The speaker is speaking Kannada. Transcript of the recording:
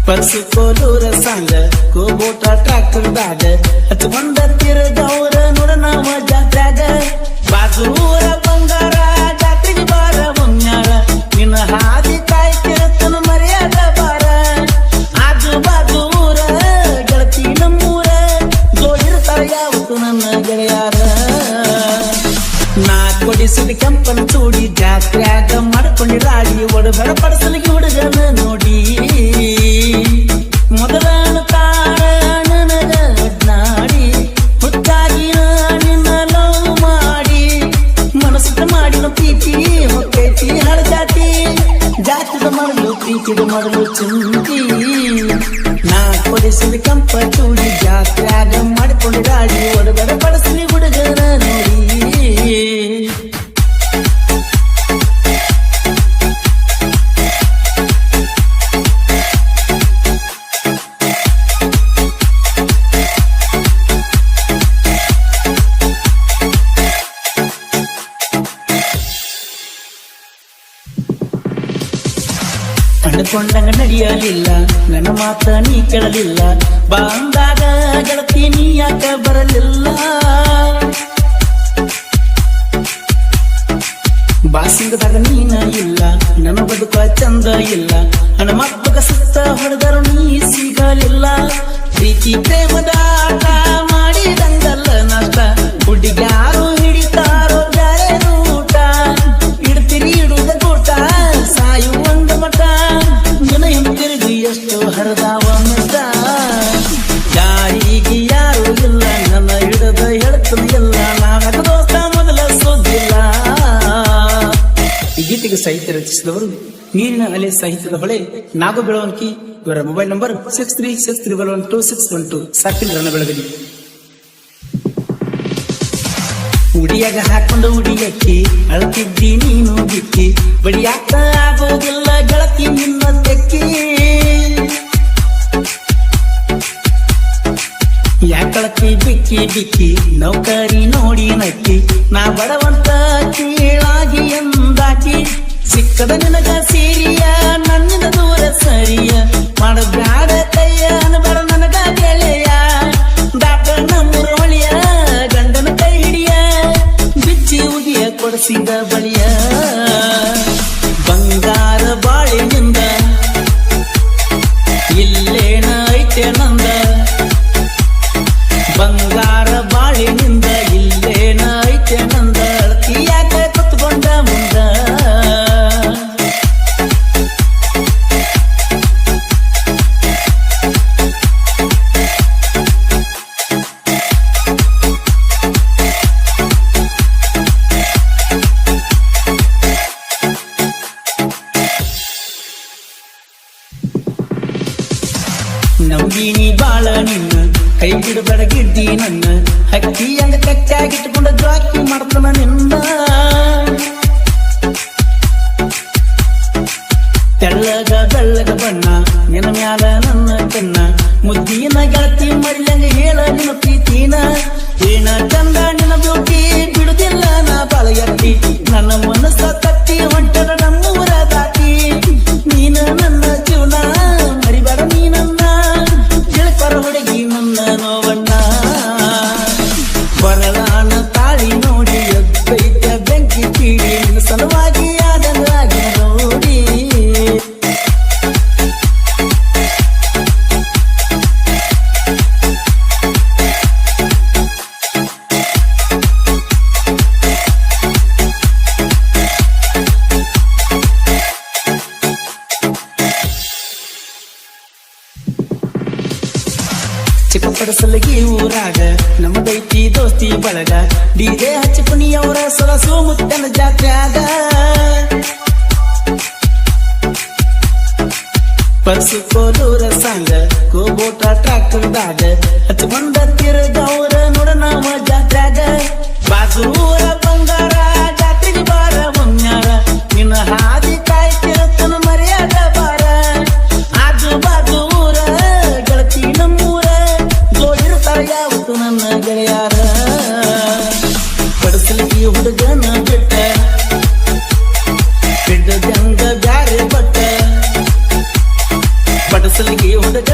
ಪರ್ಸುಕೋಲೂರ ಸಾಂಗ ಕೋಬೋಟ ಟ್ರ್ಯಾಕ್ಟರ್ದಾಗ ಹಚ್ಕೊಂಡ ತಿರುಗವ್ರ ನೋಡ ನಾವ ಜಾತ್ರ್ಯಾಗ ಬಾಜೂರ ಬಂಗಾರ ಜಾತ್ರೆಗೆ ಬಾರ ಮುನ್ಯಾರ ನಿನ್ನ ಹಾದಿ ಕಾಯಿ ಕೇಳ್ತನ ಮರ್ಯಾದ ಬಾರ ಆಜು ಬಾಜು ಊರ ಗೆಳತಿ ನಮ್ಮೂರ ಜೋಡಿರ್ತಾರ ಯಾವತ್ತು ನನ್ನ ಗೆಳೆಯಾರ ನಾ ಕೊಡಿಸಿದ ಕೆಂಪನ ಚೂಡಿ ಜಾತ್ರ್ಯಾಗ ಮಾಡ್ಕೊಂಡಿ ರಾಡಿ ಒಡಬಡ ಪಡಸಲಿಗೆ ಹುಡುಗನ ನೋಡಿ ಮೊದಲನ ತಾರ ನನಗ ನಾಡಿ ಹುಟ್ಟಾಗಿ ನಿನ್ನ ಲವ್ ಮಾಡಿ ಮನಸ್ಸಿದ ಮಾಡಿನ ಪ್ರೀತಿ ಹೊಕ್ಕೈತಿ ಹಳ ಜಾತಿದ ಮಾಡಲು ಪ್ರೀತಿದ ಮಾಡಲು ಚಿಂತಿ ನಾ ಕೊಡಿಸಿದ ಕೆಂಪ ಚೂಡಿ ಜಾತ್ರ್ಯಾಗ ಮಾಡ್ಕೊಂಡಿ ರಾಡಿ ಒಡಬಡ ಪಡಸಲಿ ಹುಡುಗನ ನೋಡಿ ಅಂದುಕೊಂಡಂಗ ನಡೆಯಲಿಲ್ಲ ನನ್ನ ಮಾತ ನೀ ಕೇಳಲಿಲ್ಲ ಬಂದಾಗ ಗೆಳತಿ ನೀ ಯಾಕ ಬರಲಿಲ್ಲ ಬಾಸಿಂಗದಾಗ ನೀನ ಇಲ್ಲ ನನ್ನ ಬದುಕ ಚಂದ ಇಲ್ಲ ನನ್ನ ಮಕ್ಕಳ ಸುತ್ತ ಹೊಡೆದರು ನೀ ಸಿಗಲಿಲ್ಲ ಪ್ರೀತಿ ಪ್ರೇಮದ ಆಟ ಮಾಡಿದಂಗಲ್ಲ ನಷ್ಟ ಹುಡುಗ್ಯಾರು ಹಿಡಿತಾರೋ ಬ್ಯಾರೆ ಊಟ ಇಡ್ತಿರಿ ಇಡುದ ಕೂಟ ಸಾಯುವಂಗ ಮಠ ಜನ ಹಿಂತಿರುಗಿ ಎಷ್ಟು ಹರಿದಾವ ಮೆಟ್ಟ ಯಾರಿಗೆ ಯಾರು ಇಲ್ಲ ನನ್ನ ಹಿಡದ ಹೇಳ್ತದಿಲ್ಲ ನಾವಾಗ ದೋಸ್ತ ಮೊದಲ ಸೋದಿಲ್ಲ. ಈ ಗೀತೆಗೆ ಸಾಹಿತ್ಯ ರಚಿಸಿದವರು ನೀರಿನ ಅಲೆ ಸಾಹಿತ್ಯದ ಹೊಳೆ ನಾಗು ಬೆಳವಣಿಗೆ. ಇವರ ಮೊಬೈಲ್ ನಂಬರ್ 6363122612. ಸಾಕಿಲ್ ರಣ ಬೆಳಗಲಿ. ಉಡಿಯಾಗ ಹಾಕೊಂಡು ಉಡಿಯಕ್ಕಿ ಅಳತಿದ್ದಿ ನೀನು ಬಿಕ್ಕಿ ಬಡಿಯಾಕ ಆಗೋದಿಲ್ಲ ಗೆಳತಿ ನಿನ್ನ ತೆಕ್ಕಿ ಯಾಕಳತಿ ಬಿಕ್ಕಿ ಬಿಕ್ಕಿ ನೌಕರಿ ನೋಡಿ ನಕ್ಕಿ ನಾ ಬಡವಂತ ಕೀಳಾಗಿ ಎಂದಾಕಿ ಸಿಕ್ಕದ ನಿನಗ ಸೀರಿಯ ನನ್ನಿಂದ ದೂರ ಸರಿಯ ಮಾಡಬ್ಯಾಡ ಕೈಯ ಅನಬರ ನನಗ ಗೆಳೆಯ ದಾಟ ನಮ್ಮೂರ ಹೊಳಿಯ ಗಂಡನ ಕೈ ಹಿಡಿಯ ಬಿಚ್ಚಿ ಉಗಿಯ ಕೊಡಿಸಿದ ಬಳಿಯ ಬಂಗಾರ ಬಾಳಿನಿಂದ ಇಲ್ಲೇನ ಐತೆ ನಂದ ಬಂಗಾರ ಬಾಳಿನಿಂದ ಇಲ್ಲೇನ ಐತೆ ನಂದ ಅಳತಿಯಾಕ ಕುತ್ಕೊಂಡ ಮುಂದ ನಂಬಿನಿ ಬಾಳ ನಿನ್ನ ಕೈ ಬಿಡಬೇಡ ಗಿಡ್ಡಿ ನನ್ನ ಹಕ್ಕಿ ಹಂಗ ಕಚ್ಚಾಗಿಟ್ಟುಕೊಂಡ ಜಾಕಿ ಮಾಡ್ತಾನ ನಿನ್ನ ತೆಳ್ಳಗ ಬೆಳ್ಳಗ ಬಣ್ಣ ನಿನ್ನ ಮ್ಯಾಲ ನನ್ನ ಕಣ್ಣ ಮುದ್ದಿನ ಗೆಳತಿ ಮರಿಲಂಗ ಹೇಳ ನಿನ್ನ ಪ್ರೀತಿನ ಏನ ಚಂದ ನಿನ್ನ ಬ್ಯೂಟಿ ಬಿಡುದಿಲ್ಲ ನಾ ಬಾಳ ಎತ್ತಿ ನನ್ನ ಮನಸ್ಸ ತಟ್ಟಿ ಹೊಂಟರ ನಮ್ಮೂರ ದಾಟಿ ನೀನ ನನ್ನ ಜೀವನ ಮರಿಬೇಡ ನೀ ನನ್ನ ತಿಳ್ಕರ ಹುಡುಗಿ ನನ್ನ ನೋವಣ್ಣ ಬರಲಾನ ತಾಳಿ ನೋಡಿ ಎದ್ದೈತೆ ಬೆಂಕಿ ಕೀಡಿ ನಿನ್ನ ಸಲುವಾಗಿ ಆದಂಗಾಗಿ ನೋಡಿ ಚಿಕ್ಕಪಡಸಲಗಿ ಊರಾಗ ನಮ್ಮದೈತಿ ದೋಸ್ತಿ ಬಳಗ ಡಿಜೆ ಹಚ್ಚಿ ಪುನಿಯವರ ಸೊಲಸು ಮುತ್ತನ ಜಾತ್ರ್ಯಾಗ ಪರ್ಸುಕೋಲೂರ ಸಾಂಗ ಕೋಬೋಟ ಟ್ರ್ಯಾಕ್ಟರ್ದಾಗ ಹಚ್ಕೊಂಡ ತಿರುಗವ್ರ ನೋಡ ನಾವ ಜಾತ್ರ್ಯಾಗ ಬಾಜೂರ ಬಂಗಾರ ಜಾತ್ರೆಗೆ ಬಾರ ಮುನ್ಯಾರ ನಿನ್ನ ಹಾದಿ ಕಾಯಿ ಕೇಳ್ತನ ಮರ್ಯಾದ ಬಾರ ಆಜು ಬಾಜು ಊರ ಗೆಳತಿ ನಮ್ಮೂರ ಜೋಡಿರ್ತಾರ ಯಾವತ್ತು ನನ್ನ ಗೆಳೆಯಾರ ಪಡಸಲಿಗೆ ಹುಡುಗನ ಬಿಟ್ಟ ಬಿಡ್ದಂಗ ಬ್ಯಾರೆ ಬಟ್ಟ ಬಡಸಲಿಗೆ ಹುಡುಗ